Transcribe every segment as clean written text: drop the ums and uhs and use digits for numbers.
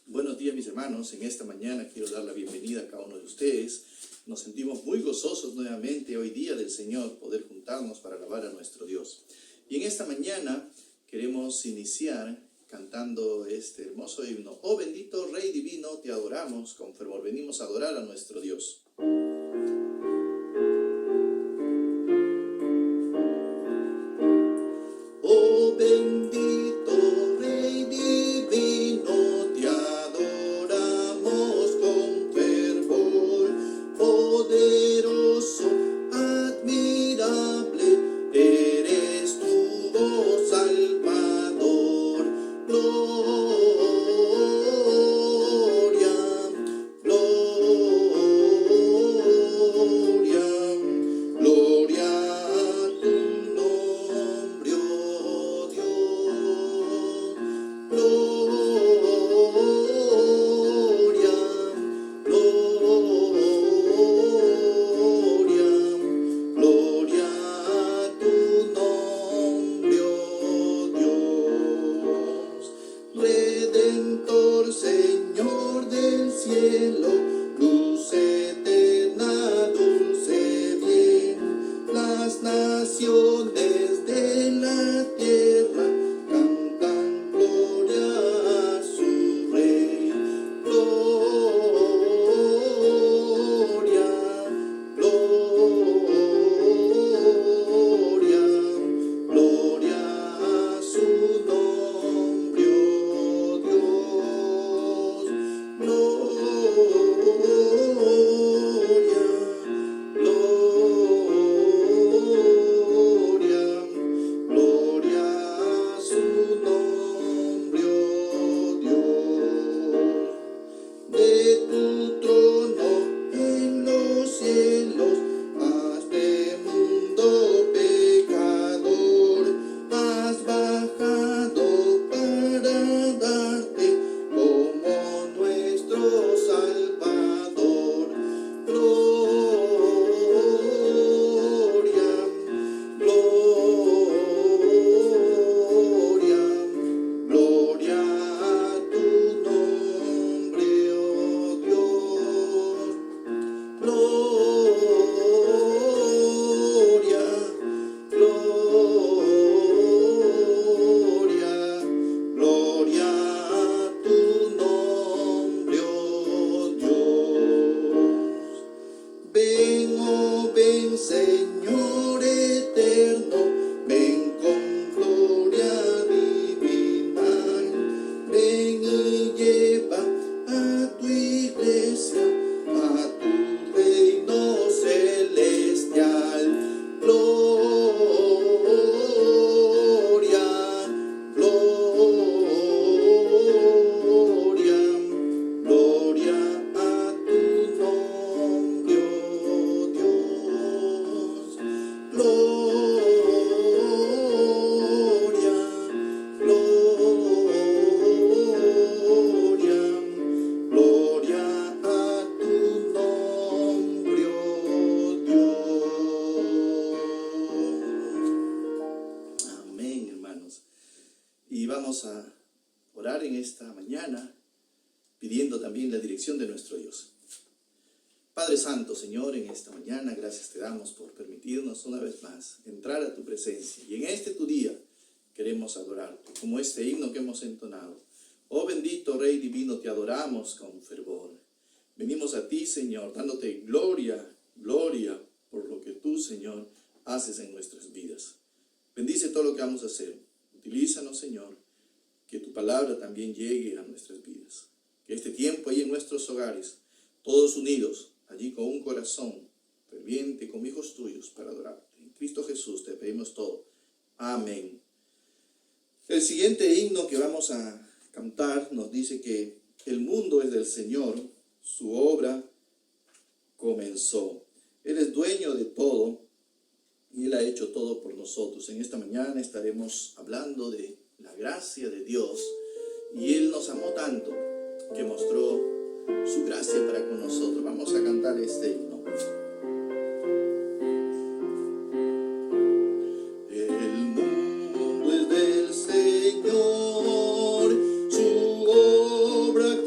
Buenos días, mis hermanos. En esta mañana quiero dar la bienvenida a cada uno de ustedes. Nos sentimos muy gozosos nuevamente hoy día del Señor poder juntarnos para alabar a nuestro Dios. Y en esta mañana queremos iniciar cantando este hermoso himno. Oh bendito Rey Divino, te adoramos con fervor. Venimos a adorar a nuestro Dios. Oh bendito Rey Divino, te adoramos con fervor. Poderoso, admirable, eres tú, oh Salvador. Gloria, gloria, gloria a tu nombre, oh Dios. Gloria, gloria, gloria a tu nombre, oh Dios. Redentor, Señor del cielo, luz eterna, dulce bien, las naciones de la tierra cantan gloria a su Rey. Gloria, gloria, gloria a su nombre, oh Dios. Gloria, gloria, gloria a su nombre, oh Dios. De tu trono en los cielos, a este mundo pecador, has bajado para darte como nuestro Salvador. Gloria, gloria, gloria a tu nombre, oh Dios. Gloria, gloria, gloria a tu nombre, oh Dios. Ven, oh ven, Señor eterno, ven con gloria divina. Ven y lleva a tu iglesia a tu reino celestial. Gloria, gloria, gloria a tu nombre, oh Dios. Gloria, gloria, gloria a tu nombre, oh Dios. Amén, hermanos. Y vamos a orar en esta mañana pidiendo también la dirección de nuestro Dios. Padre Santo, Señor, en esta mañana gracias te damos por permitirnos una vez más entrar a tu presencia. Y en este tu día queremos adorarte, como este himno que hemos entonado. Oh bendito Rey Divino, te adoramos con fervor. Venimos a ti, Señor, dándote gloria, gloria por lo que tú, Señor, haces en nuestras vidas. Bendice todo lo que vamos a hacer. Utilízanos, Señor, que tu palabra también llegue a nuestras vidas. Que este tiempo ahí en nuestros hogares, todos unidos, allí con un corazón ferviente, como hijos tuyos, para adorarte. En Cristo Jesús te pedimos todo. Amén. El siguiente himno que vamos a cantar nos dice que el mundo es del Señor, su obra comenzó. Él es dueño de todo y Él ha hecho todo por nosotros. En esta mañana estaremos hablando de la gracia de Dios, y Él nos amó tanto que mostró su gracia para con nosotros. Vamos a cantar este himno. El mundo es del Señor, su obra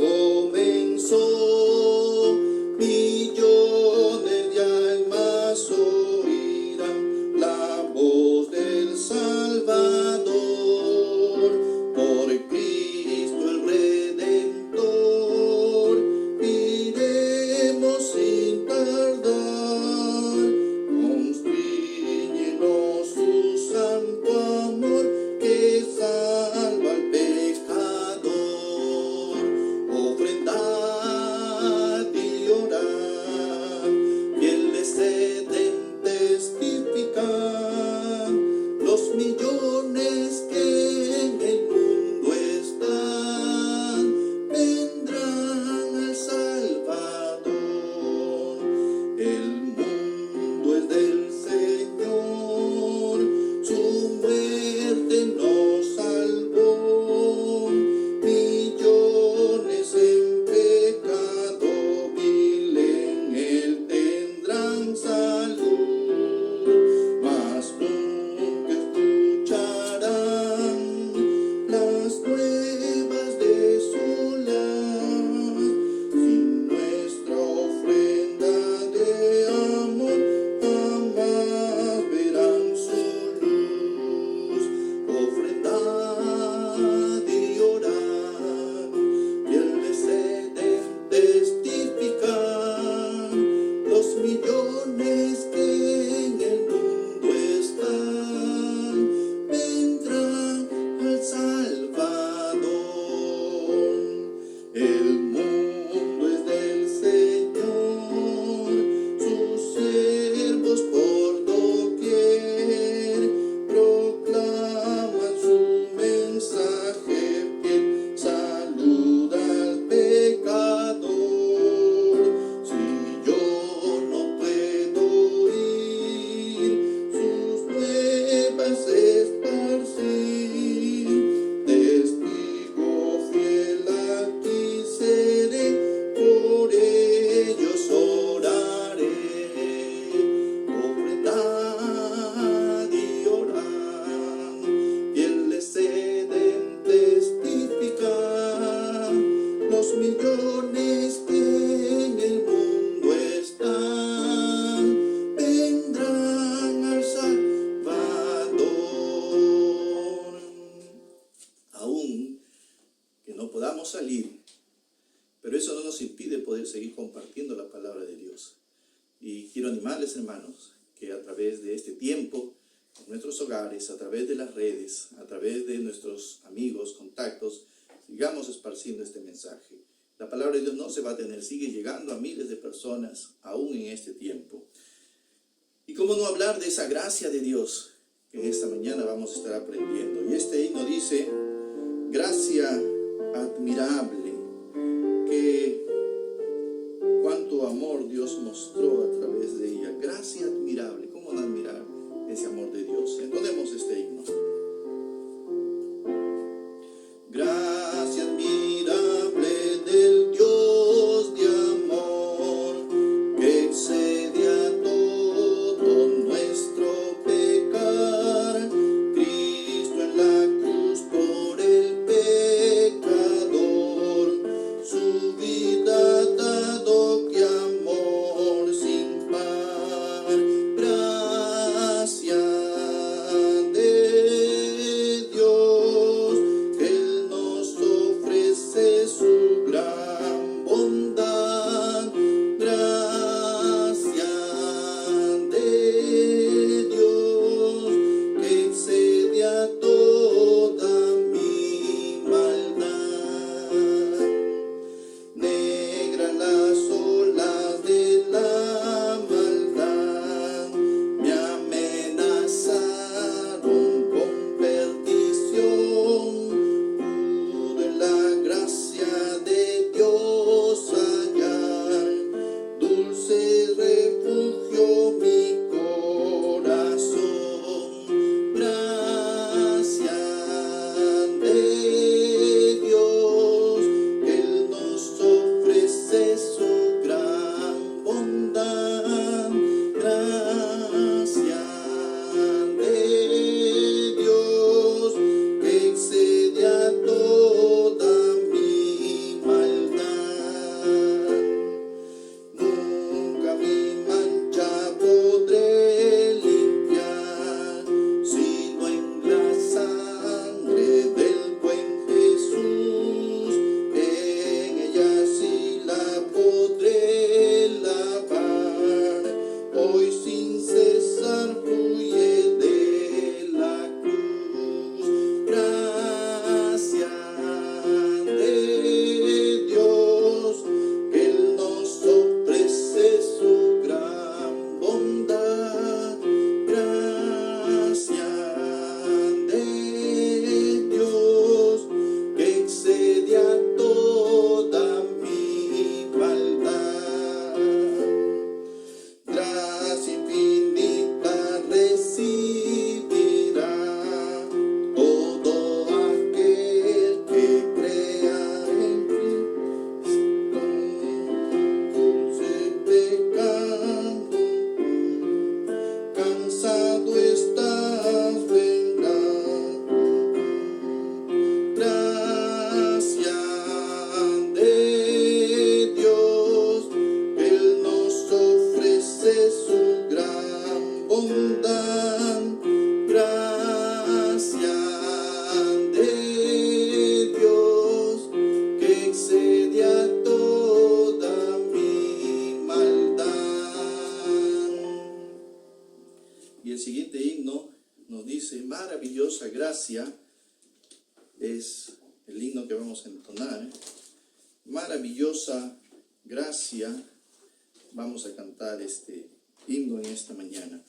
podamos salir, pero eso no nos impide poder seguir compartiendo la palabra de Dios. Y quiero animarles, hermanos, que a través de este tiempo, en nuestros hogares, a través de las redes, a través de nuestros amigos, contactos, sigamos esparciendo este mensaje. La palabra de Dios no se va a detener, sigue llegando a miles de personas aún en este tiempo. Y cómo no hablar de esa gracia de Dios que en esta mañana vamos a estar aprendiendo. Y este himno dice: gracia admirable, que cuánto amor Dios mostró a través de ella. Gracia admirable, ¿cómo no admirar ese amor de Dios? Entonemos este himno. Gracia admirable del Dios de amor, que excede a todo nuestro pecar. Cristo en la cruz por el pecador, su vida dado, que amor sin par. Gracia de Dios, que Él nos ofrece su gran bondad. Gracia de Dios, que excede a toda mi maldad. Negra las olas de la maldad me amenazaron con perdición. Pude la gracia de Dios hallar, dulce refugio mi corazón. Gracia de Dios, que Él nos ofrece su gran bondad. Gracia de Dios, que excede a toda mi maldad. Nunca mi mancha podré limpiar, sino en la sangre del buen Jesús. En ella sí la podré lavar, hoy sin cesar fluye de la cruz. Gracia de Dios, que Él nos ofrece su gran bondad. Gracia de Dios, que excede a toda mi maldad. Gracia infinita recibirá todo aquel que crea en Cristo. Dulce pecado, cansado estás, vendrá. Gracia de Dios, que Él nos ofrece su gran bondad. Gracia de Dios, que excede a toda mi maldad. Y el siguiente himno nos dice: maravillosa gracia. Es el himno que vamos a entonar. Maravillosa gracia. Vamos a cantar este himno en esta mañana.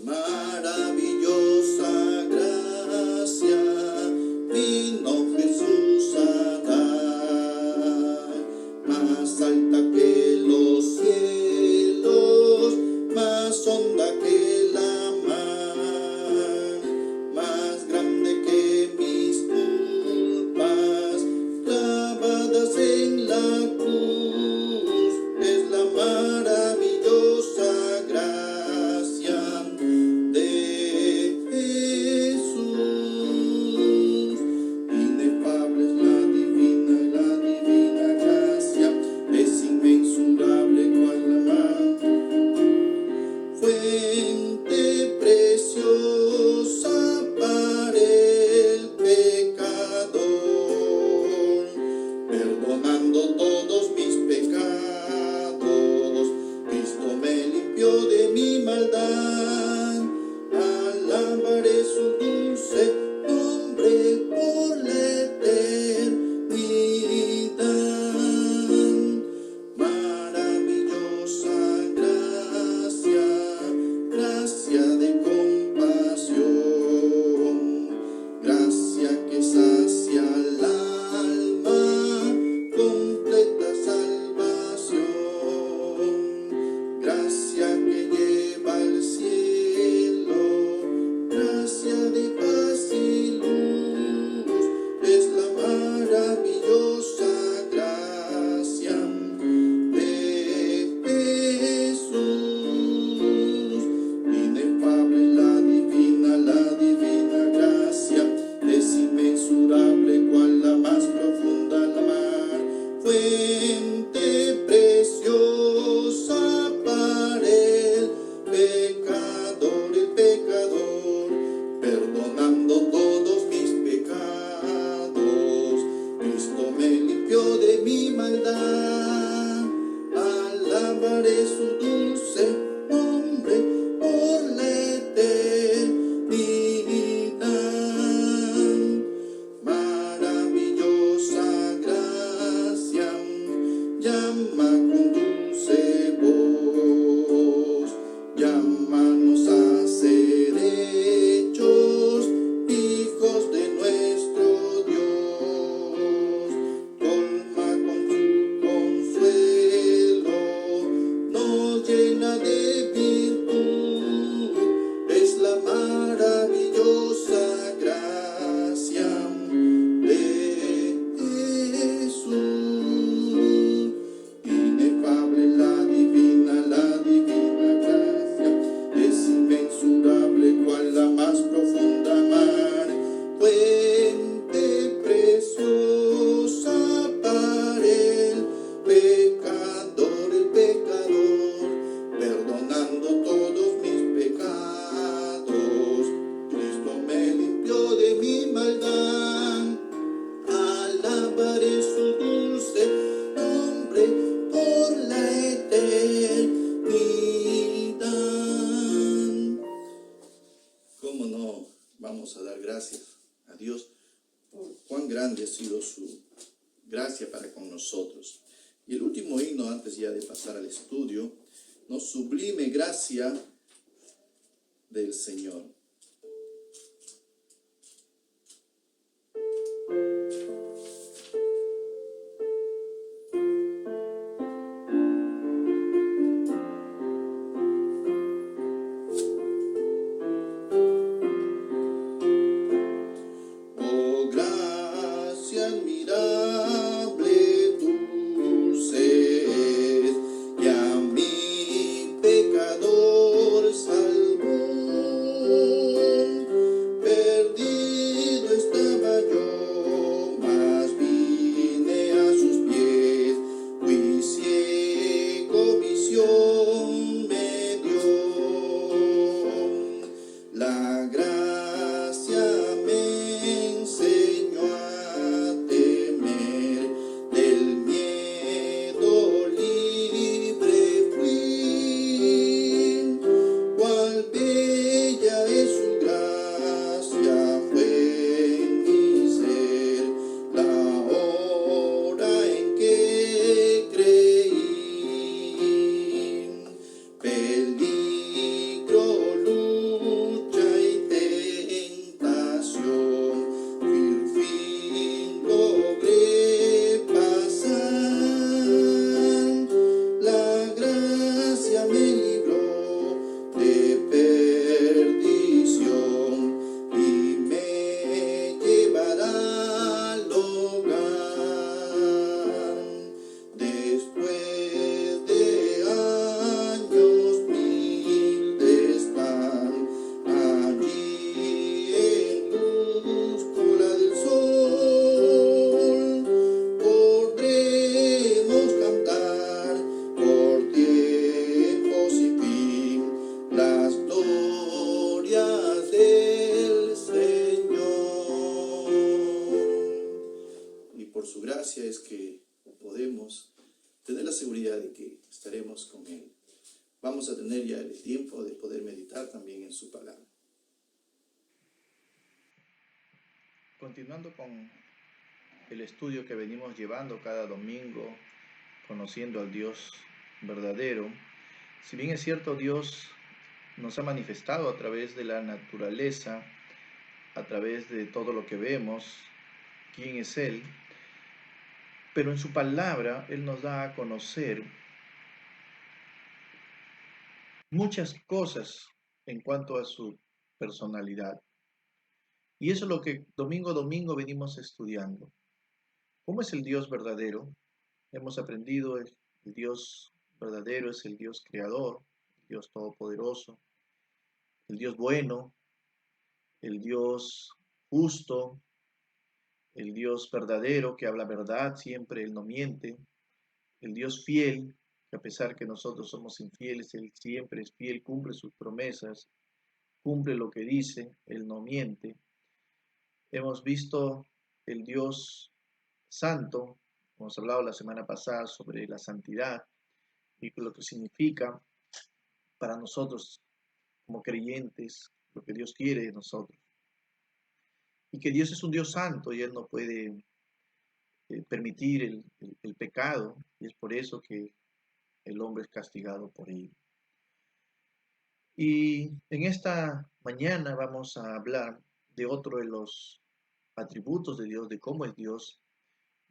Maravillosa gracia vino Jesús a dar, más alta que los cielos, más honda que la mar. fuente preciosa para el pecador, perdonando todos mis pecados. Cristo me limpió de mi maldad, alabaré su dulce nombre por la eternidad. Maravillosa gracia, llama con dulce voz, llámanos a ser hechos hijos de nuestro Dios. Colma con su consuelo, nos llena de virtud, es la maravillosa gracia de Jesús. Inefable la divina gracia, es inmensurable cual la más profunda mar, fuente preciosa para el pecador, perdonando todos mis pecados. Cristo me limpió de mi maldad, alabaré su dulce nombre por la eternidad. ¿Cómo no vamos a dar gracias a Dios por cuán grande ha sido su gracia para con nosotros? Y el último himno, antes ya de pasar al estudio, nos sublime gracia del Señor. Oh, gracia admirable, dulce, y a mi pecador salvó. Perdido estaba yo, mas vine a sus pies, fui ciego, visión me dio. La gracia me enseñó a temer, del miedo libre fui. Cuál bella es su gracia, fue en mi ser la hora en que creí. Peligro, lucha y tentación, fin logré pasar. La gracia me libró de perdición y me llevará al hogar. Después de años mil de estar allí en luz como la del sol, podremos cantar por tiempos y fin las glorias del Señor. Y por su gracia es que podemos tener la seguridad de que estaremos con Él. Vamos a tener ya el tiempo de poder meditar también en su palabra. Continuando con el estudio que venimos llevando cada domingo, conociendo al Dios verdadero, si bien es cierto, Dios nos ha manifestado a través de la naturaleza, a través de todo lo que vemos, quién es Él, pero en su palabra Él nos da a conocer muchas cosas en cuanto a su personalidad. Y eso es lo que domingo a domingo venimos estudiando. ¿Cómo es el Dios verdadero? Hemos aprendido el Dios verdadero es el Dios creador, el Dios todopoderoso, el Dios bueno, el Dios justo, el Dios verdadero que habla verdad siempre, Él no miente, el Dios fiel, que a pesar que nosotros somos infieles, Él siempre es fiel, cumple sus promesas, cumple lo que dice, Él no miente. Hemos visto el Dios santo, hemos hablado la semana pasada sobre la santidad y lo que significa para nosotros como creyentes, lo que Dios quiere de nosotros. Y que Dios es un Dios santo y Él no puede permitir el pecado, y es por eso que el hombre es castigado por ello. Y en esta mañana vamos a hablar de otro de los atributos de Dios, de cómo es Dios.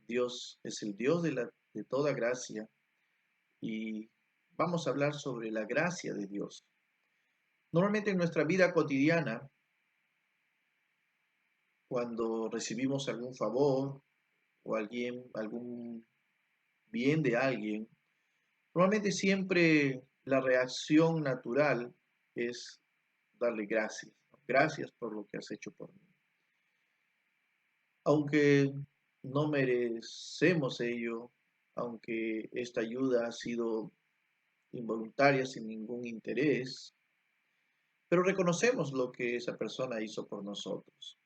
Dios es el Dios de toda gracia y vamos a hablar sobre la gracia de Dios. Normalmente en nuestra vida cotidiana, cuando recibimos algún favor o algún bien de alguien, normalmente siempre la reacción natural es darle gracias. Gracias por lo que has hecho por mí. Aunque no merecemos ello, aunque esta ayuda ha sido involuntaria, sin ningún interés, pero reconocemos lo que esa persona hizo por nosotros.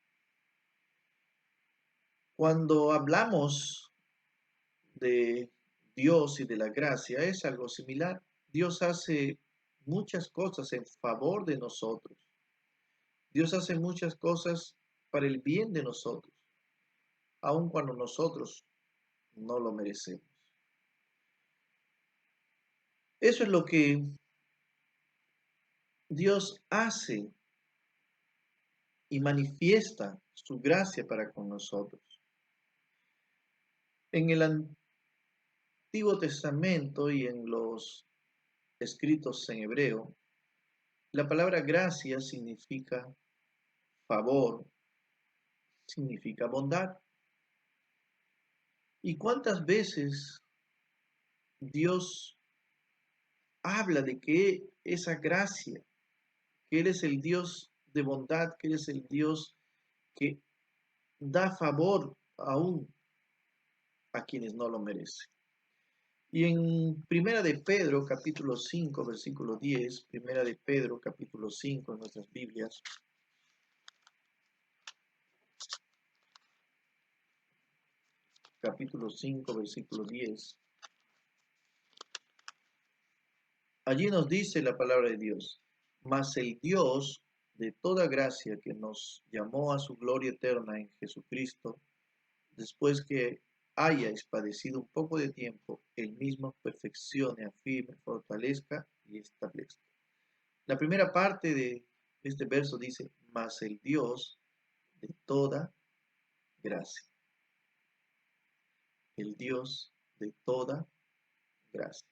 Cuando hablamos de Dios y de la gracia, es algo similar. Dios hace muchas cosas en favor de nosotros. Dios hace muchas cosas para el bien de nosotros, aun cuando nosotros no lo merecemos. Eso es lo que Dios hace y manifiesta su gracia para con nosotros. En el Antiguo Testamento y en los escritos en hebreo, la palabra gracia significa favor, significa bondad. ¿Y cuántas veces Dios habla de que esa gracia, que Él es el Dios de bondad, que Él es el Dios que da favor aún a quienes no lo merecen? Y en Primera de Pedro, capítulo 5, versículo 10, Primera de Pedro, capítulo 5, en nuestras Biblias, capítulo 5, versículo 10, allí nos dice la palabra de Dios: mas el Dios de toda gracia, que nos llamó a su gloria eterna en Jesucristo, después que hayáis padecido un poco de tiempo, él mismo perfeccione, afirme, fortalezca y establezca. La primera parte de este verso dice: mas el Dios de toda gracia. El Dios de toda gracia.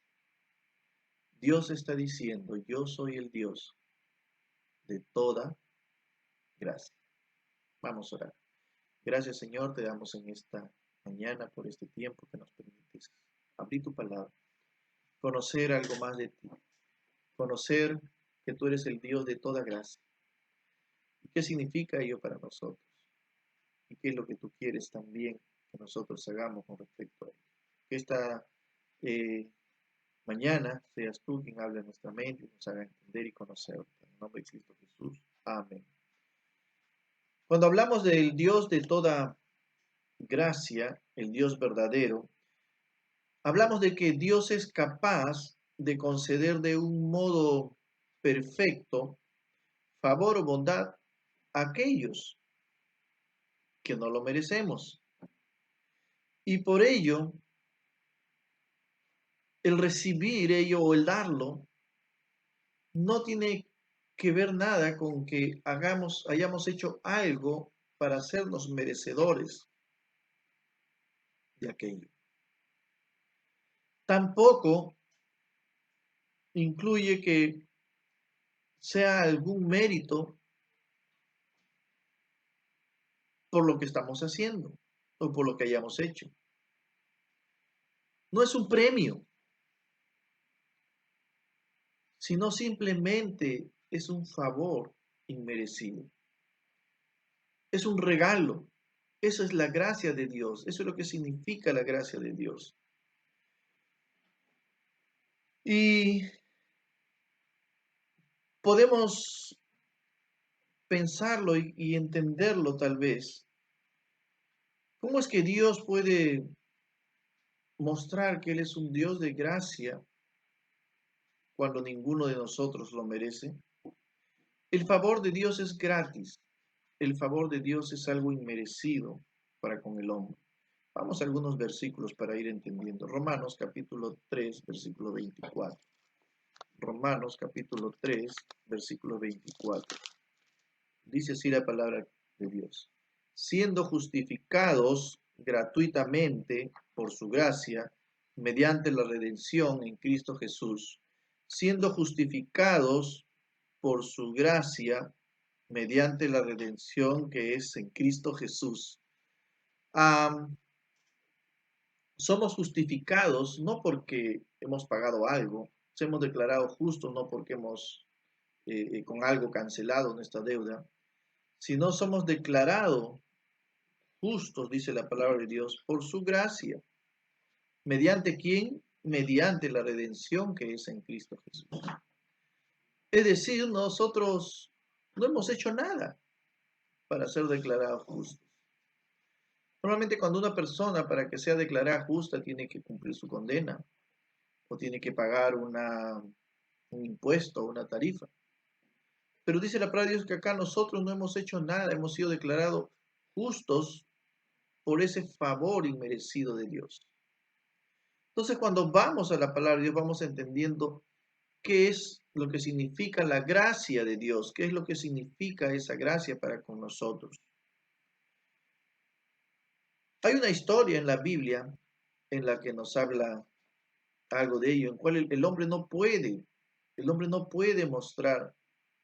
Dios está diciendo: yo soy el Dios de toda gracia. Vamos a orar. Gracias, Señor, te damos en esta mañana por este tiempo que nos permites abrir tu palabra, conocer algo más de ti, conocer que tú eres el Dios de toda gracia. ¿Y qué significa ello para nosotros? ¿Y qué es lo que tú quieres también que nosotros hagamos con respecto a ello? Que esta mañana seas tú quien hable en nuestra mente y nos haga entender y conocerte. En el nombre de Cristo Jesús. Amén. Cuando hablamos del Dios de toda gracia, el Dios verdadero, hablamos de que Dios es capaz de conceder de un modo perfecto favor o bondad a aquellos que no lo merecemos. Y por ello, el recibir ello o el darlo no tiene que ver nada con que hayamos hecho algo para hacernos merecedores de aquello. Tampoco incluye que sea algún mérito por lo que estamos haciendo o por lo que hayamos hecho. No es un premio, sino simplemente es un favor inmerecido. Es un regalo. Eso es la gracia de Dios. Eso es lo que significa la gracia de Dios. Y podemos pensarlo y entenderlo tal vez. ¿Cómo es que Dios puede mostrar que Él es un Dios de gracia cuando ninguno de nosotros lo merece? El favor de Dios es gratis. El favor de Dios es algo inmerecido para con el hombre. Vamos a algunos versículos para ir entendiendo. Romanos capítulo 3, versículo 24. Romanos capítulo 3, versículo 24. Dice así la palabra de Dios. Siendo justificados gratuitamente por su gracia, mediante la redención en Cristo Jesús, siendo justificados por su gracia, mediante la redención que es en Cristo Jesús. Somos justificados no porque hemos pagado algo, hemos declarado justos no porque hemos con algo cancelado nuestra deuda, sino somos declarados justos, dice la palabra de Dios, por su gracia. ¿Mediante quién? Mediante la redención que es en Cristo Jesús. Es decir, nosotros no hemos hecho nada para ser declarados justos. Normalmente cuando una persona para que sea declarada justa tiene que cumplir su condena o tiene que pagar un impuesto o una tarifa. Pero dice la palabra de Dios que acá nosotros no hemos hecho nada, hemos sido declarados justos por ese favor inmerecido de Dios. Entonces, cuando vamos a la palabra de Dios, vamos entendiendo qué es lo que significa la gracia de Dios, qué es lo que significa esa gracia para con nosotros. Hay una historia en la Biblia en la que nos habla algo de ello, en cual el hombre no puede mostrar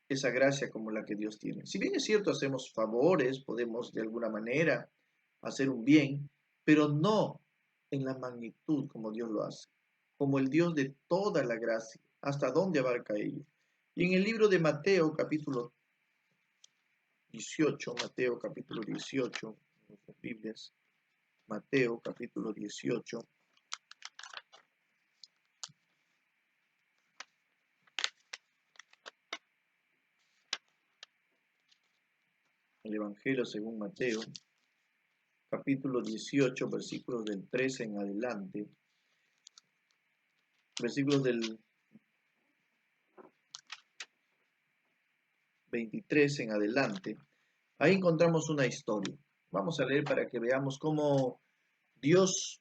esa gracia como la que Dios tiene. Si bien es cierto, hacemos favores, podemos de alguna manera hacer un bien, pero no en la magnitud como Dios lo hace, como el Dios de toda la gracia, hasta dónde abarca ello. Y en el libro de Mateo capítulo 18, Mateo capítulo 18, en nuestras Biblias, Mateo capítulo 18, el Evangelio según Mateo, capítulo 18, versículos del 13 en adelante, versículos del 23 en adelante, ahí encontramos una historia. Vamos a leer para que veamos cómo Dios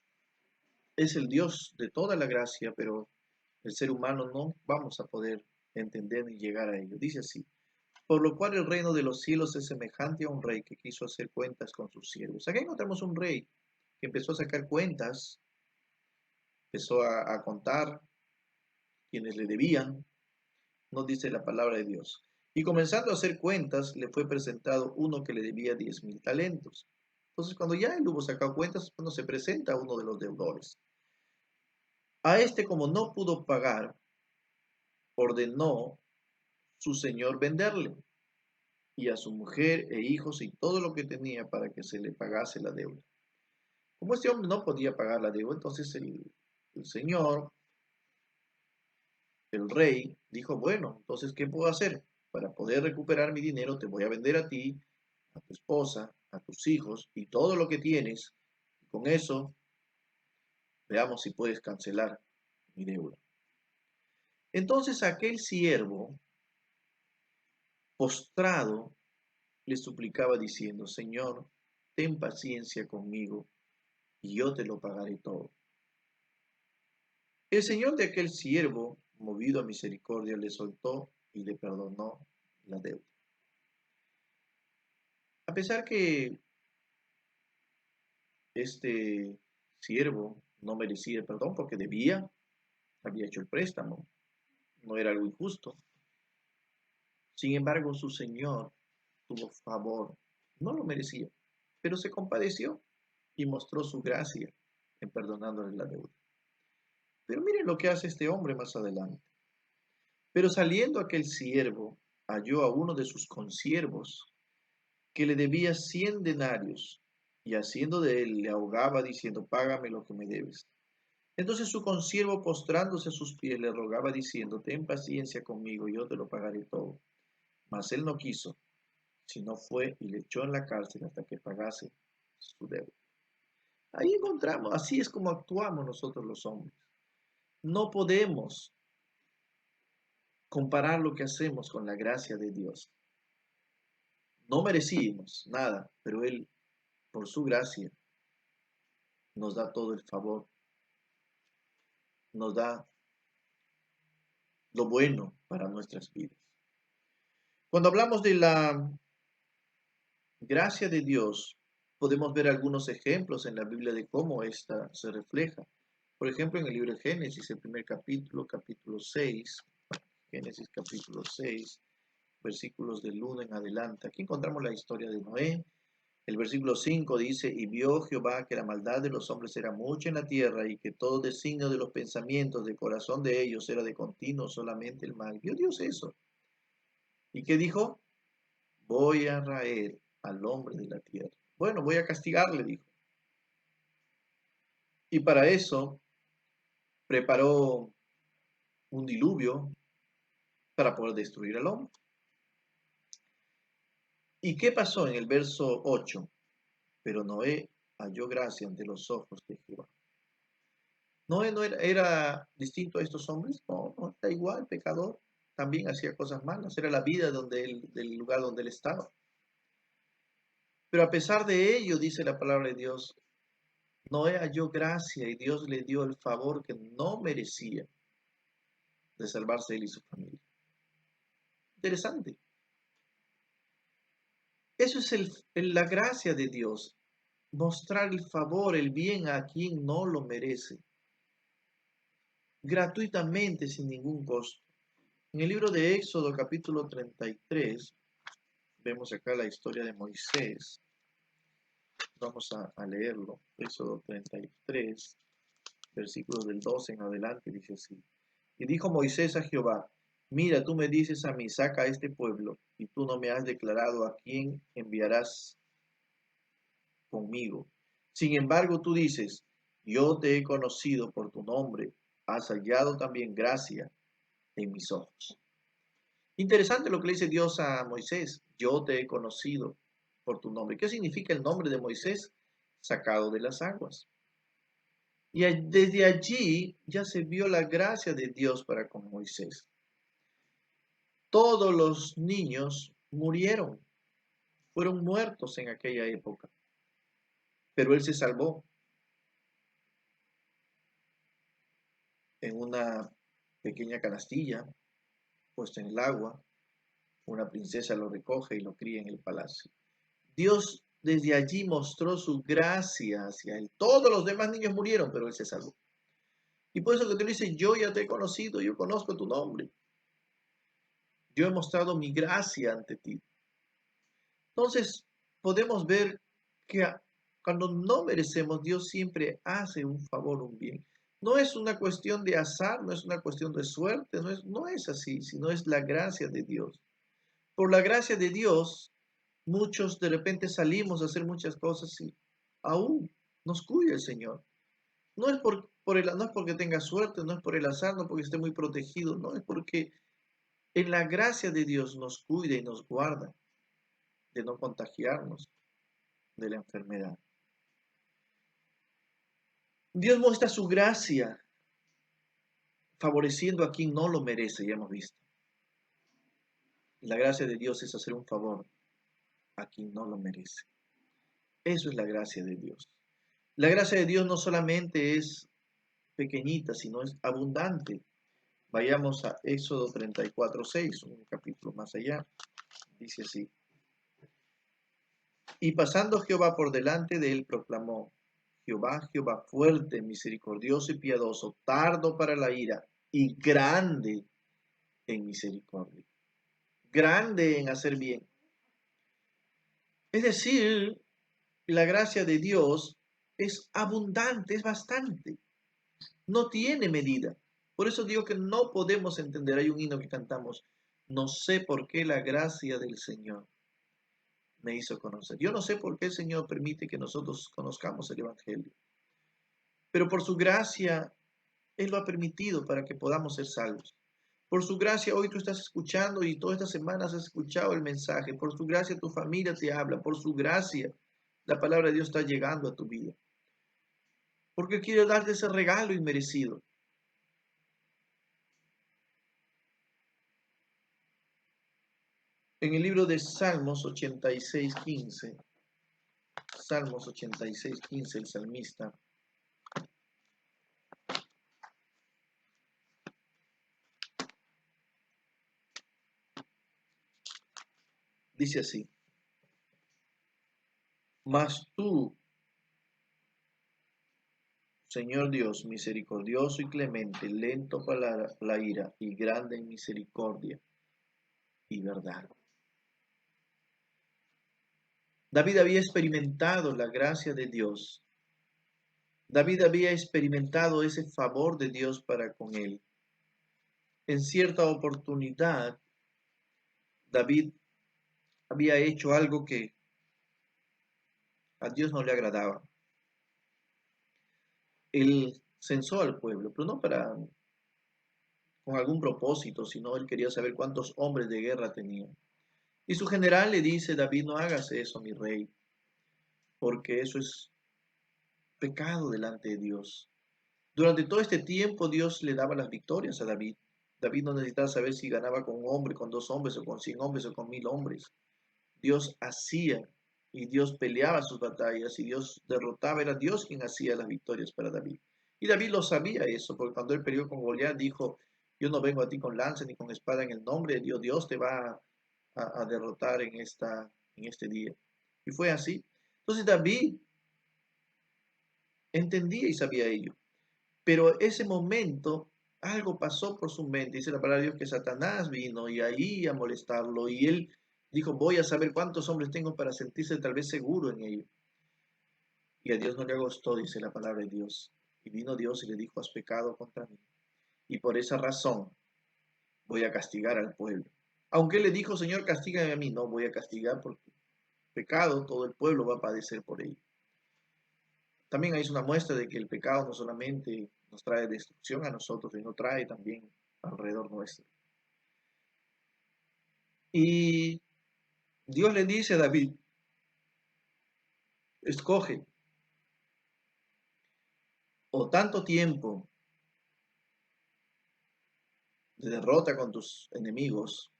es el Dios de toda la gracia, pero el ser humano no vamos a poder entender ni llegar a ello. Dice así: por lo cual el reino de los cielos es semejante a un rey que quiso hacer cuentas con sus siervos. Acá encontramos un rey que empezó a sacar cuentas, empezó a contar quienes le debían, nos dice la palabra de Dios. Y comenzando a hacer cuentas, le fue presentado uno que le debía 10,000 talentos. Entonces, cuando ya él hubo sacado cuentas, cuando se presenta uno de los deudores. A este, como no pudo pagar, ordenó su señor venderle, y a su mujer e hijos y todo lo que tenía para que se le pagase la deuda. Como este hombre no podía pagar la deuda, entonces el señor, el rey, dijo, bueno, entonces, ¿qué puedo hacer? Para poder recuperar mi dinero, te voy a vender a ti, a tu esposa, a tus hijos y todo lo que tienes. Y con eso, veamos si puedes cancelar mi deuda. Entonces aquel siervo, postrado, le suplicaba diciendo, Señor, ten paciencia conmigo y yo te lo pagaré todo. El señor de aquel siervo, movido a misericordia, le soltó y le perdonó la deuda. A pesar que este siervo no merecía el perdón porque debía, había hecho el préstamo, no era algo injusto. Sin embargo, su señor tuvo favor, no lo merecía, pero se compadeció y mostró su gracia en perdonándole la deuda. Pero miren lo que hace este hombre más adelante. Pero saliendo aquel siervo, halló a uno de sus consiervos que le debía 100 denarios, y haciendo de él le ahogaba diciendo, págame lo que me debes. Entonces su consiervo, postrándose a sus pies, le rogaba diciendo, ten paciencia conmigo, y yo te lo pagaré todo. Mas él no quiso, sino fue y le echó en la cárcel hasta que pagase su deuda. Ahí encontramos, así es como actuamos nosotros los hombres. No podemos comparar lo que hacemos con la gracia de Dios. No merecimos nada, pero Él, por su gracia, nos da todo el favor, nos da lo bueno para nuestras vidas. Cuando hablamos de la gracia de Dios, podemos ver algunos ejemplos en la Biblia de cómo ésta se refleja. Por ejemplo, en el libro de Génesis, el primer capítulo, capítulo 6, Génesis capítulo 6, versículos del 1 en adelante. Aquí encontramos la historia de Noé. El versículo 5 dice, y vio Jehová que la maldad de los hombres era mucha en la tierra y que todo designio de los pensamientos del corazón de ellos era de continuo solamente el mal. ¿Vio Dios eso? ¿Y qué dijo? Voy a raer al hombre de la tierra. Bueno, voy a castigarle, dijo. Y para eso preparó un diluvio para poder destruir al hombre. ¿Y qué pasó en el verso 8? Pero Noé halló gracia ante los ojos de Jehová. Noé no era distinto a estos hombres, no, era igual, pecador, también hacía cosas malas, era la vida del lugar donde él estaba. Pero a pesar de ello, dice la palabra de Dios, Noé halló gracia y Dios le dio el favor que no merecía de salvarse él y su familia. Interesante. Eso es la gracia de Dios, mostrar el favor, el bien a quien no lo merece, gratuitamente, sin ningún costo. En el libro de Éxodo, capítulo 33, vemos acá la historia de Moisés. Vamos a leerlo. Éxodo 33, versículos del 12 en adelante, dice así. Y dijo Moisés a Jehová, mira, tú me dices a mí, saca a este pueblo, y tú no me has declarado a quién enviarás conmigo. Sin embargo, tú dices, yo te he conocido por tu nombre, has hallado también gracia en mis ojos. Interesante lo que le dice Dios a Moisés, yo te he conocido por tu nombre. ¿Qué significa el nombre de Moisés? Sacado de las aguas. Y desde allí ya se vio la gracia de Dios para con Moisés. Todos los niños murieron, fueron muertos en aquella época, pero él se salvó en una pequeña canastilla puesta en el agua. Una princesa lo recoge y lo cría en el palacio. Dios desde allí mostró su gracia hacia él. Todos los demás niños murieron, pero él se salvó. Y por eso que te dice, yo ya te he conocido, yo conozco tu nombre. Yo he mostrado mi gracia ante ti. Entonces, podemos ver que cuando no merecemos, Dios siempre hace un favor, un bien. No es una cuestión de azar, no es una cuestión de suerte, no es así, sino es la gracia de Dios. Por la gracia de Dios, muchos de repente salimos a hacer muchas cosas y aún nos cuida el Señor. No es no es porque tenga suerte, no es por el azar, no porque esté muy protegido, no, es porque en la gracia de Dios nos cuida y nos guarda de no contagiarnos de la enfermedad. Dios muestra su gracia favoreciendo a quien no lo merece, ya hemos visto. La gracia de Dios es hacer un favor a quien no lo merece. Eso es la gracia de Dios. La gracia de Dios no solamente es pequeñita, sino es abundante. Vayamos a Éxodo 34:6, un capítulo más allá. Dice así. Y pasando Jehová por delante de él, proclamó, Jehová, Jehová, fuerte, misericordioso y piadoso, tardo para la ira y grande en misericordia. Grande en hacer bien. Es decir, la gracia de Dios es abundante, es bastante. No tiene medida. Por eso digo que no podemos entender. Hay un himno que cantamos. No sé por qué la gracia del Señor me hizo conocer. Yo no sé por qué el Señor permite que nosotros conozcamos el Evangelio. Pero por su gracia Él lo ha permitido para que podamos ser salvos. Por su gracia hoy tú estás escuchando y todas estas semanas has escuchado el mensaje. Por su gracia tu familia te habla. Por su gracia la palabra de Dios está llegando a tu vida. Porque quiero darte ese regalo inmerecido. En el libro de Salmos 86:15, Salmos 86:15, el salmista dice así: Mas tú, Señor Dios, misericordioso y clemente, lento para la ira y grande en misericordia y verdad. David había experimentado la gracia de Dios. David había experimentado ese favor de Dios para con él. En cierta oportunidad, David había hecho algo que a Dios no le agradaba. Él censó al pueblo, pero no con algún propósito, sino él quería saber cuántos hombres de guerra tenían. Y su general le dice: David, no hagas eso, mi rey, porque eso es pecado delante de Dios. Durante todo este tiempo Dios le daba las victorias a David. David no necesitaba saber si ganaba con un hombre, con 2 hombres, o con 100 hombres, o con 1000 hombres. Dios hacía y Dios peleaba sus batallas y Dios derrotaba. Era Dios quien hacía las victorias para David. Y David lo sabía eso, porque cuando él peleó con Goliat dijo: yo no vengo a ti con lanza ni con espada, en el nombre de Dios. Dios te va a derrotar en este día. Y fue así. Entonces David entendía y sabía ello. Pero ese momento algo pasó por su mente. Dice la palabra de Dios que Satanás vino y ahí a molestarlo. Y él dijo: voy a saber cuántos hombres tengo para sentirse tal vez seguro en ello. Y a Dios no le gustó, dice la palabra de Dios. Y vino Dios y le dijo: has pecado contra mí. Y por esa razón voy a castigar al pueblo. Aunque él le dijo: Señor, castígame a mí. No, voy a castigar porque pecado todo el pueblo va a padecer por ello. También hay una muestra de que el pecado no solamente nos trae destrucción a nosotros, sino trae también alrededor nuestro. Y Dios le dice a David: escoge o tanto tiempo de derrota con tus enemigos,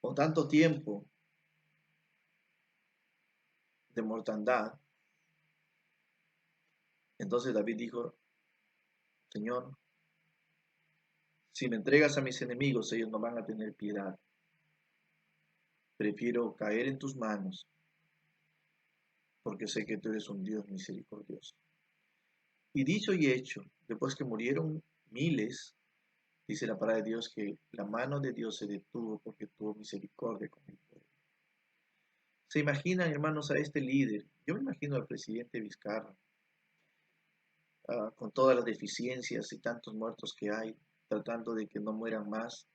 o tanto tiempo de mortandad. Entonces David dijo: Señor, si me entregas a mis enemigos, ellos no van a tener piedad. Prefiero caer en tus manos, porque sé que tú eres un Dios misericordioso. Y dicho y hecho, después que murieron miles, dice la palabra de Dios que la mano de Dios se detuvo porque tuvo misericordia con el pueblo. ¿Se imaginan, hermanos, a este líder? Yo me imagino al presidente Vizcarra, con todas las deficiencias y tantos muertos que hay, tratando de que no mueran más,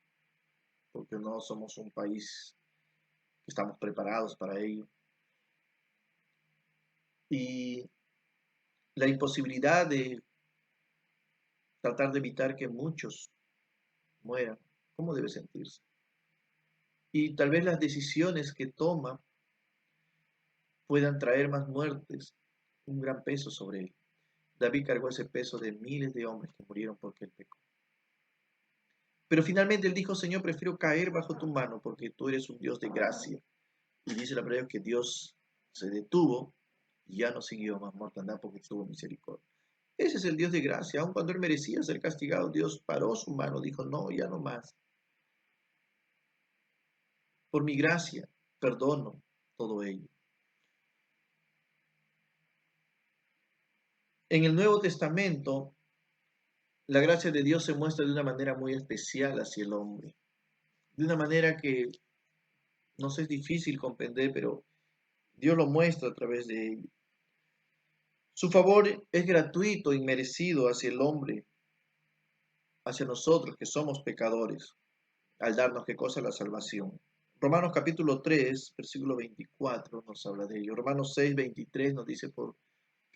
porque no somos un país que estamos preparados para ello. Y la imposibilidad de tratar de evitar que muchos mueran, ¿cómo debe sentirse? Y tal vez las decisiones que toma puedan traer más muertes, un gran peso sobre él. David cargó ese peso de miles de hombres que murieron porque él pecó. Pero finalmente él dijo: Señor, prefiero caer bajo tu mano porque tú eres un Dios de gracia. Y dice la palabra que Dios se detuvo y ya no siguió más mortandad porque tuvo misericordia. Ese es el Dios de gracia. Aun cuando él merecía ser castigado, Dios paró su mano, dijo: no, ya no más. Por mi gracia, perdono todo ello. En el Nuevo Testamento, la gracia de Dios se muestra de una manera muy especial hacia el hombre. De una manera que nos es difícil comprender, pero Dios lo muestra a través de ello. Su favor es gratuito, inmerecido hacia el hombre, hacia nosotros que somos pecadores, al darnos qué cosa: la salvación. Romanos capítulo 3, versículo 24 nos habla de ello. Romanos 6, 23 nos dice: porque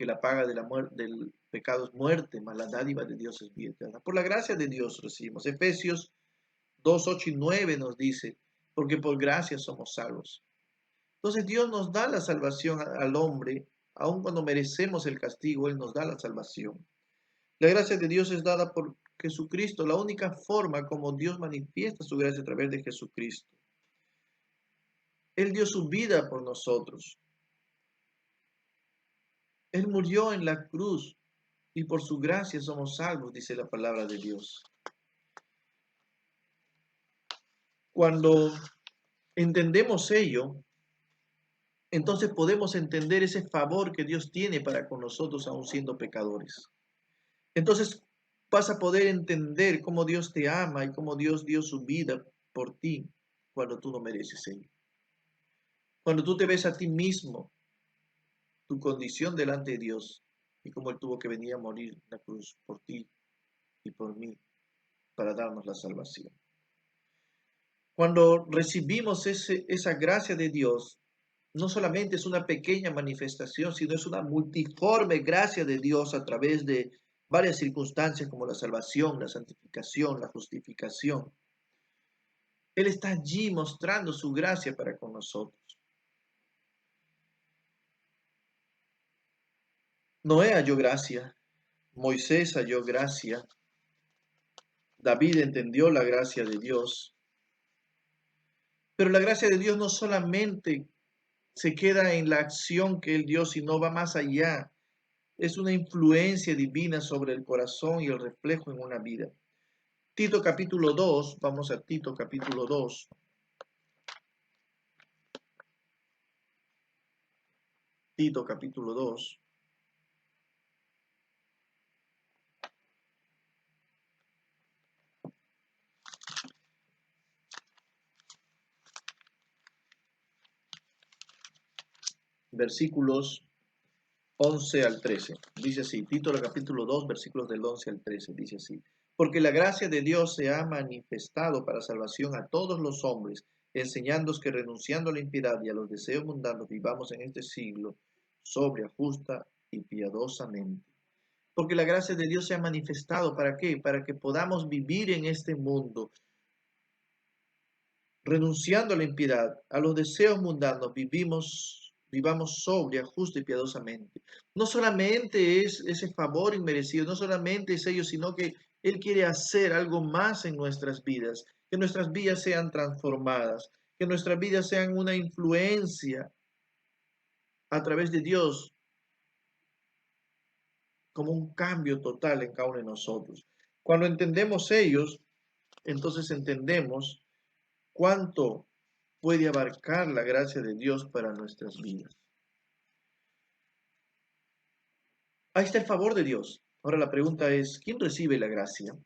que la paga de del pecado es muerte, mas la dádiva de Dios es vida eterna. Por la gracia de Dios recibimos. Efesios 2, 8 y 9 nos dice, porque por gracia somos salvos. Entonces Dios nos da la salvación al hombre, aun cuando merecemos el castigo, Él nos da la salvación. La gracia de Dios es dada por Jesucristo, la única forma como Dios manifiesta su gracia a través de Jesucristo. Él dio su vida por nosotros. Él murió en la cruz y por su gracia somos salvos, dice la palabra de Dios. Cuando entendemos ello, entonces podemos entender ese favor que Dios tiene para con nosotros aún siendo pecadores. Entonces vas a poder entender cómo Dios te ama y cómo Dios dio su vida por ti cuando tú no mereces ello. Cuando tú te ves a ti mismo, tu condición delante de Dios y cómo Él tuvo que venir a morir en la cruz por ti y por mí para darnos la salvación. Cuando recibimos esa gracia de Dios, no solamente es una pequeña manifestación, sino es una multiforme gracia de Dios a través de varias circunstancias como la salvación, la santificación, la justificación. Él está allí mostrando su gracia para con nosotros. Noé halló gracia, Moisés halló gracia, David entendió la gracia de Dios, pero la gracia de Dios no solamente se queda en la acción que Él dio, sino va más allá. Es una influencia divina sobre el corazón y el reflejo en una vida. Tito capítulo 2, vamos a Tito capítulo 2. Tito capítulo 2. Versículos 11 al 13. Dice así, Tito capítulo 2, versículos del 11 al 13. Dice así, porque la gracia de Dios se ha manifestado para salvación a todos los hombres, enseñándonos que renunciando a la impiedad y a los deseos mundanos vivamos en este siglo sobria, justa y piadosamente. Porque la gracia de Dios se ha manifestado, ¿para qué? Para que podamos vivir en este mundo, renunciando a la impiedad, a los deseos mundanos, vivamos sobria, justa y piadosamente. No solamente es ese favor inmerecido, no solamente es ello, sino que Él quiere hacer algo más en nuestras vidas, que nuestras vidas sean transformadas, que nuestras vidas sean una influencia a través de Dios, como un cambio total en cada uno de nosotros. Cuando entendemos ellos, entonces entendemos cuánto puede abarcar la gracia de Dios para nuestras vidas. Ahí está el favor de Dios. Ahora la pregunta es, ¿quién recibe la gracia?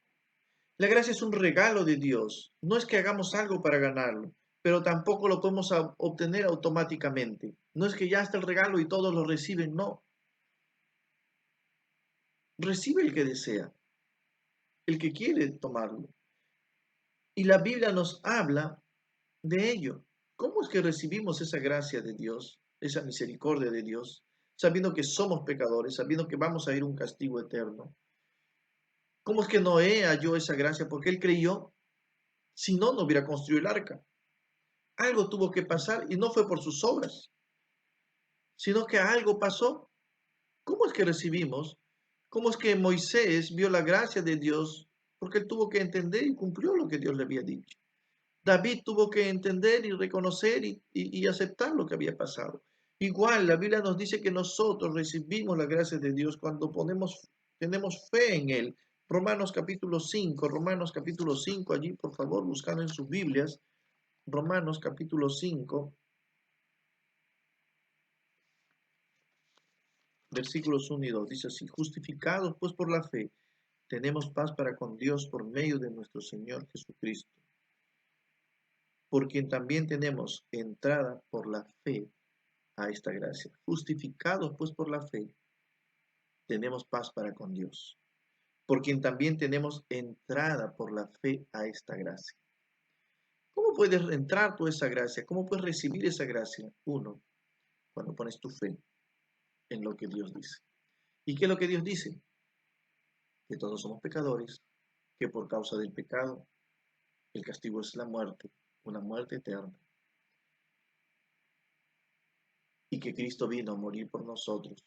La gracia es un regalo de Dios. No es que hagamos algo para ganarlo, pero tampoco lo podemos obtener automáticamente. No es que ya está el regalo y todos lo reciben, no. Recibe el que desea, el que quiere tomarlo. Y la Biblia nos habla de ello. ¿Cómo es que recibimos esa gracia de Dios, esa misericordia de Dios, sabiendo que somos pecadores, sabiendo que vamos a ir a un castigo eterno? ¿Cómo es que Noé halló esa gracia? Porque él creyó, si no, no hubiera construido el arca. Algo tuvo que pasar y no fue por sus obras, sino que algo pasó. ¿Cómo es que recibimos? ¿Cómo es que Moisés vio la gracia de Dios? Porque él tuvo que entender y cumplió lo que Dios le había dicho. David tuvo que entender y reconocer y aceptar lo que había pasado. Igual, la Biblia nos dice que nosotros recibimos la gracia de Dios cuando tenemos fe en Él. Romanos capítulo 5, allí por favor, buscando en sus Biblias, Romanos capítulo 5, versículos 1 y 2, dice así, justificados pues por la fe, tenemos paz para con Dios por medio de nuestro Señor Jesucristo, por quien también tenemos entrada por la fe a esta gracia. Justificados pues por la fe, tenemos paz para con Dios, por quien también tenemos entrada por la fe a esta gracia. ¿Cómo puedes entrar tú a esa gracia? ¿Cómo puedes recibir esa gracia? Uno, cuando pones tu fe en lo que Dios dice. ¿Y qué es lo que Dios dice? Que todos somos pecadores, que por causa del pecado el castigo es la muerte, una muerte eterna, y que Cristo vino a morir por nosotros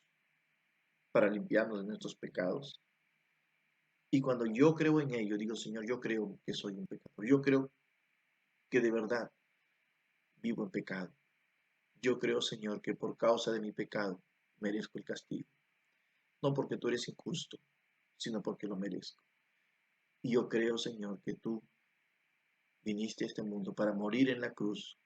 para limpiarnos de nuestros pecados. Y cuando yo creo en ello, digo, Señor, yo creo que soy un pecador, yo creo que de verdad vivo en pecado. Yo creo, Señor, que por causa de mi pecado merezco el castigo. No porque tú eres injusto, sino porque lo merezco. Y yo creo, Señor, que tú viniste a este mundo para morir en la cruz,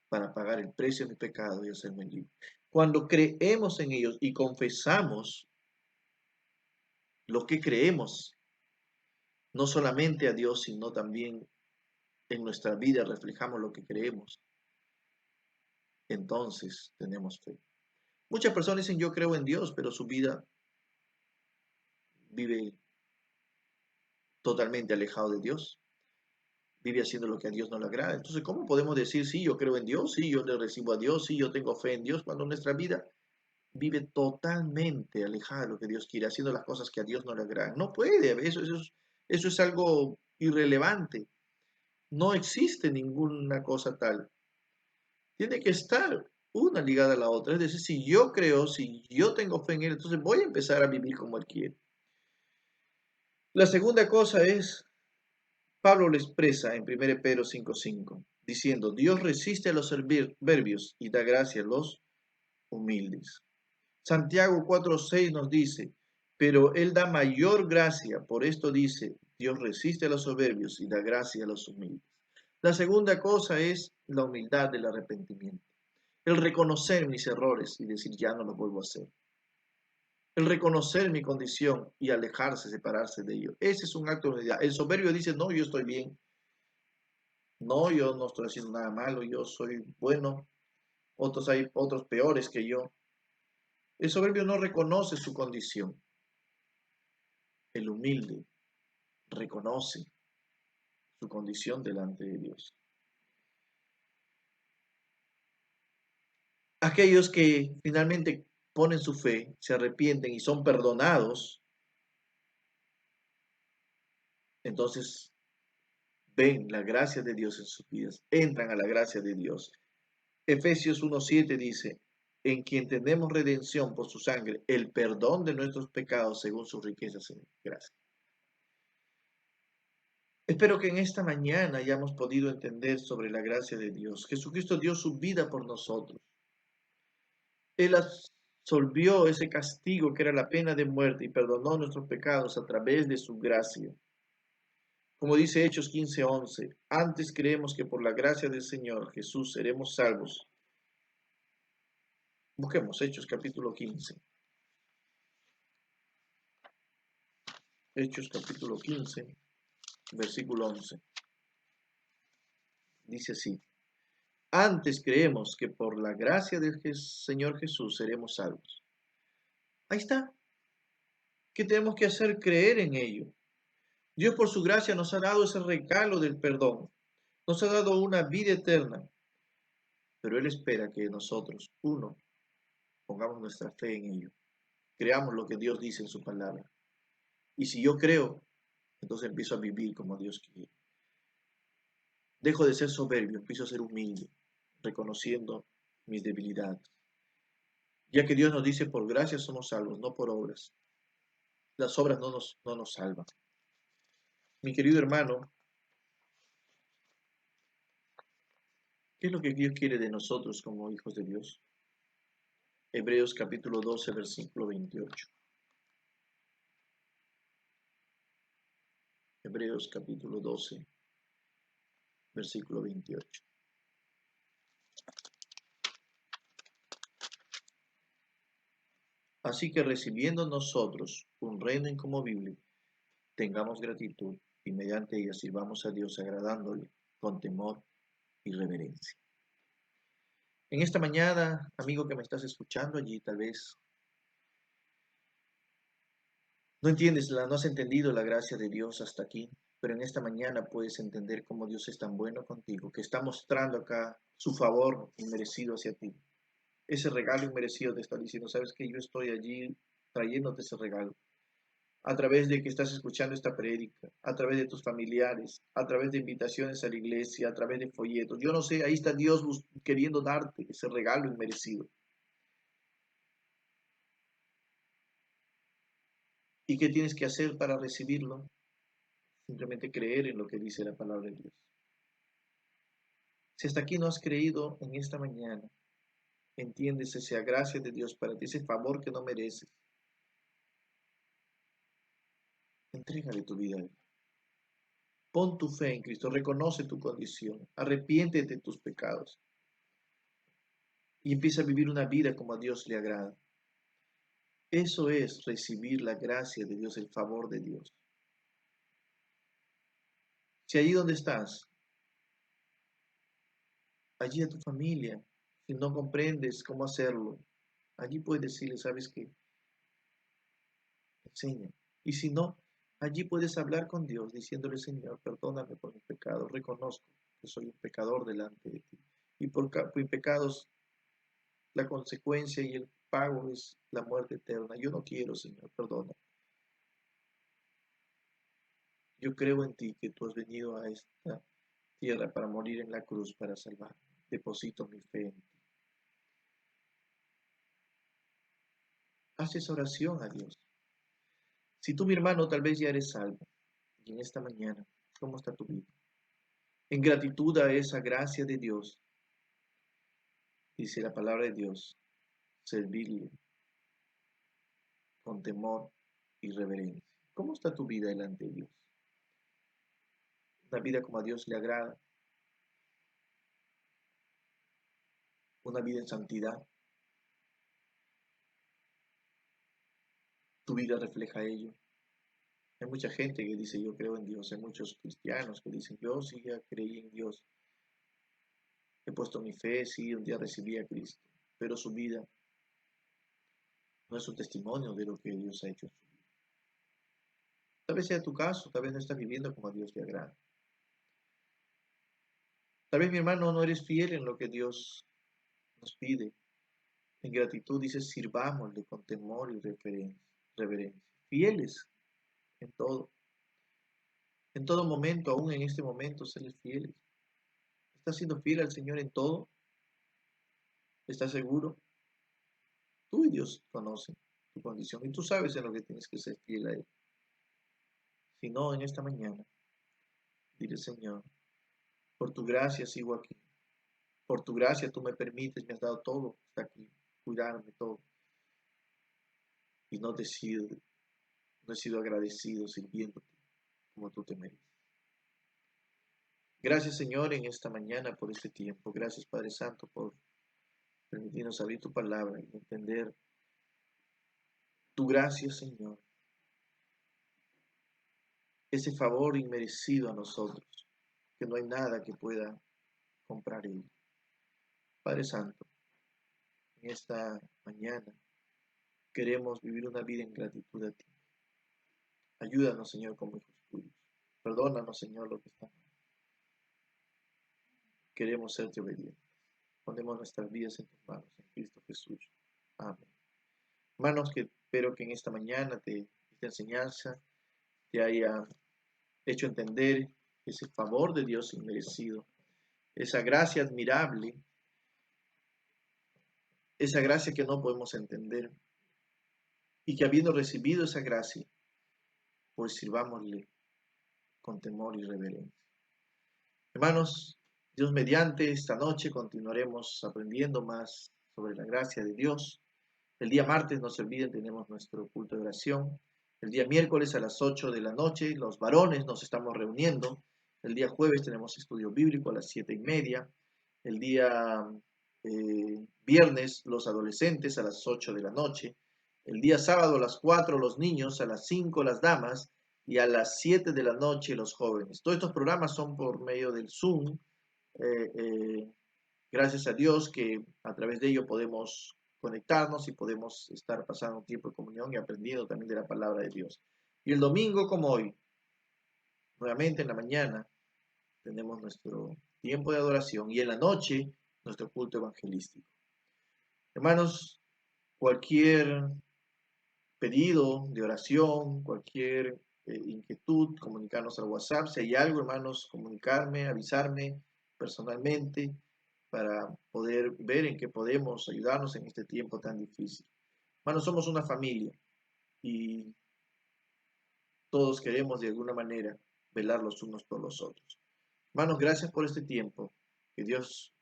para pagar el precio de mi pecado y hacerme libre. Cuando creemos en ellos y confesamos lo que creemos, no solamente a Dios, sino también en nuestra vida reflejamos lo que creemos, entonces tenemos fe. Muchas personas dicen yo creo en Dios, pero su vida vive totalmente alejado de Dios, vive haciendo lo que a Dios no le agrada. Entonces, ¿cómo podemos decir, sí, yo creo en Dios, sí, yo le recibo a Dios, sí, yo tengo fe en Dios, cuando nuestra vida vive totalmente alejada de lo que Dios quiere, haciendo las cosas que a Dios no le agradan? No puede, eso es algo irrelevante. No existe ninguna cosa tal. Tiene que estar una ligada a la otra. Es decir, si yo creo, si yo tengo fe en Él, entonces voy a empezar a vivir como Él quiere. La segunda cosa es, Pablo lo expresa en 1 Pedro 5:5, diciendo, Dios resiste a los soberbios y da gracia a los humildes. Santiago 4:6 nos dice, pero Él da mayor gracia, por esto dice, Dios resiste a los soberbios y da gracia a los humildes. La segunda cosa es la humildad del arrepentimiento. El reconocer mis errores y decir, ya no lo vuelvo a hacer. El reconocer mi condición y alejarse, separarse de ello. Ese es un acto de humildad. El soberbio dice, no, yo estoy bien. No, yo no estoy haciendo nada malo, yo soy bueno. Hay otros peores que yo. El soberbio no reconoce su condición. El humilde reconoce su condición delante de Dios. Aquellos que finalmente ponen su fe, se arrepienten y son perdonados, entonces ven la gracia de Dios en sus vidas, entran a la gracia de Dios. Efesios 1:7 dice, en quien tenemos redención por su sangre, el perdón de nuestros pecados según sus riquezas en gracia. Espero que en esta mañana hayamos podido entender sobre la gracia de Dios. Jesucristo dio su vida por nosotros. Él absolvió ese castigo que era la pena de muerte y perdonó nuestros pecados a través de su gracia. Como dice Hechos 15:11, antes creemos que por la gracia del Señor Jesús seremos salvos. Busquemos Hechos capítulo 15. Hechos capítulo 15, versículo 11. Dice así, antes creemos que por la gracia del Señor Jesús seremos salvos. Ahí está. ¿Qué tenemos que hacer? Creer en ello. Dios por su gracia nos ha dado ese regalo del perdón. Nos ha dado una vida eterna. Pero Él espera que nosotros, uno, pongamos nuestra fe en ello. Creamos lo que Dios dice en su palabra. Y si yo creo, entonces empiezo a vivir como Dios quiere. Dejo de ser soberbio, empiezo a ser humilde, reconociendo mis debilidades. Ya que Dios nos dice, por gracia somos salvos, no por obras. Las obras no nos salvan. Mi querido hermano, ¿qué es lo que Dios quiere de nosotros como hijos de Dios? Hebreos capítulo 12, versículo 28. Hebreos capítulo 12, versículo 28. Así que recibiendo nosotros un reino inconmovible, tengamos gratitud y mediante ella sirvamos a Dios agradándole con temor y reverencia. En esta mañana, amigo que me estás escuchando allí, tal vez no has entendido la gracia de Dios hasta aquí, pero en esta mañana puedes entender cómo Dios es tan bueno contigo, que está mostrando acá su favor inmerecido hacia ti. Ese regalo inmerecido te está diciendo, sabes que yo estoy allí trayéndote ese regalo. A través de que estás escuchando esta prédica, a través de tus familiares, a través de invitaciones a la iglesia, a través de folletos. Yo no sé, ahí está Dios queriendo darte ese regalo inmerecido. ¿Y qué tienes que hacer para recibirlo? Simplemente creer en lo que dice la palabra de Dios. Si hasta aquí no has creído en esta mañana, entiendes esa gracia de Dios para ti, ese favor que no mereces. Entrégale tu vida a Él. Pon tu fe en Cristo, reconoce tu condición, arrepiéntete de tus pecados y empieza a vivir una vida como a Dios le agrada. Eso es recibir la gracia de Dios, el favor de Dios. Si allí donde estás, allí a tu familia, si no comprendes cómo hacerlo, allí puedes decirle, ¿sabes qué? Enseña. Y si no, allí puedes hablar con Dios diciéndole, Señor, perdóname por mis pecados, reconozco que soy un pecador delante de ti. Y por mis pecados, la consecuencia y el pago es la muerte eterna. Yo no quiero, Señor, perdona. Yo creo en ti, que tú has venido a esta tierra para morir en la cruz, para salvarme. Deposito mi fe en ti. Haz esa oración a Dios. Si tú, mi hermano, tal vez ya eres salvo, y en esta mañana, ¿cómo está tu vida? En gratitud a esa gracia de Dios, dice la palabra de Dios, servirle con temor y reverencia. ¿Cómo está tu vida delante de Dios? Una vida como a Dios le agrada, una vida en santidad. Tu vida refleja ello. Hay mucha gente que dice yo creo en Dios, hay muchos cristianos que dicen yo sí ya creí en Dios, he puesto mi fe, sí, un día recibí a Cristo, pero su vida no es un testimonio de lo que Dios ha hecho en su vida. Tal vez sea tu caso, tal vez no estás viviendo como a Dios le agrada. Tal vez, mi hermano, no eres fiel en lo que Dios nos pide. En gratitud dice, sirvámosle con temor y reverencia. Fieles en todo. En todo momento, aún en este momento, serles fieles. ¿Estás siendo fiel al Señor en todo? ¿Estás seguro? Tú y Dios conocen tu condición y tú sabes en lo que tienes que ser fiel a Él. Si no, en esta mañana, dile, Señor, por tu gracia sigo aquí. Por tu gracia tú me permites, me has dado todo, está aquí, cuidarme todo. Y no he sido agradecido sirviéndote como tú te mereces. Gracias, Señor, en esta mañana por este tiempo. Gracias, Padre Santo, por permitirnos abrir tu palabra y entender tu gracia, Señor. Ese favor inmerecido a nosotros, que no hay nada que pueda comprar ello. Padre Santo, en esta mañana queremos vivir una vida en gratitud a ti. Ayúdanos, Señor, como hijos tuyos. Perdónanos, Señor, lo que está mal. Queremos serte obedientes. Ponemos nuestras vidas en tus manos, en Cristo Jesús. Amén. Hermanos, que espero que en esta mañana esta enseñanza te haya hecho entender ese favor de Dios inmerecido, esa gracia admirable, esa gracia que no podemos entender, y que habiendo recibido esa gracia, pues sirvámosle con temor y reverencia. Hermanos, Dios mediante, esta noche continuaremos aprendiendo más sobre la gracia de Dios. El día martes, no se olviden, tenemos nuestro culto de oración. El día miércoles a las 8 de la noche, los varones nos estamos reuniendo. El día jueves tenemos estudio bíblico a las 7:30. El día viernes, los adolescentes a las 8 de la noche. El día sábado a las 4, los niños, a las 5, las damas, y a las 7 de la noche, los jóvenes. Todos estos programas son por medio del Zoom. Gracias a Dios que a través de ello podemos conectarnos y podemos estar pasando un tiempo de comunión y aprendiendo también de la palabra de Dios. Y el domingo, como hoy, nuevamente en la mañana, tenemos nuestro tiempo de adoración y en la noche, nuestro culto evangelístico. Hermanos, cualquier pedido de oración, cualquier inquietud, comunicarnos al WhatsApp. Si hay algo, hermanos, comunicarme, avisarme personalmente para poder ver en qué podemos ayudarnos en este tiempo tan difícil. Hermanos, somos una familia y todos queremos de alguna manera velar los unos por los otros. Hermanos, gracias por este tiempo. Que Dios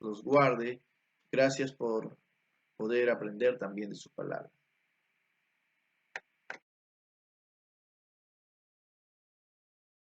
los guarde. Gracias por poder aprender también de su palabra.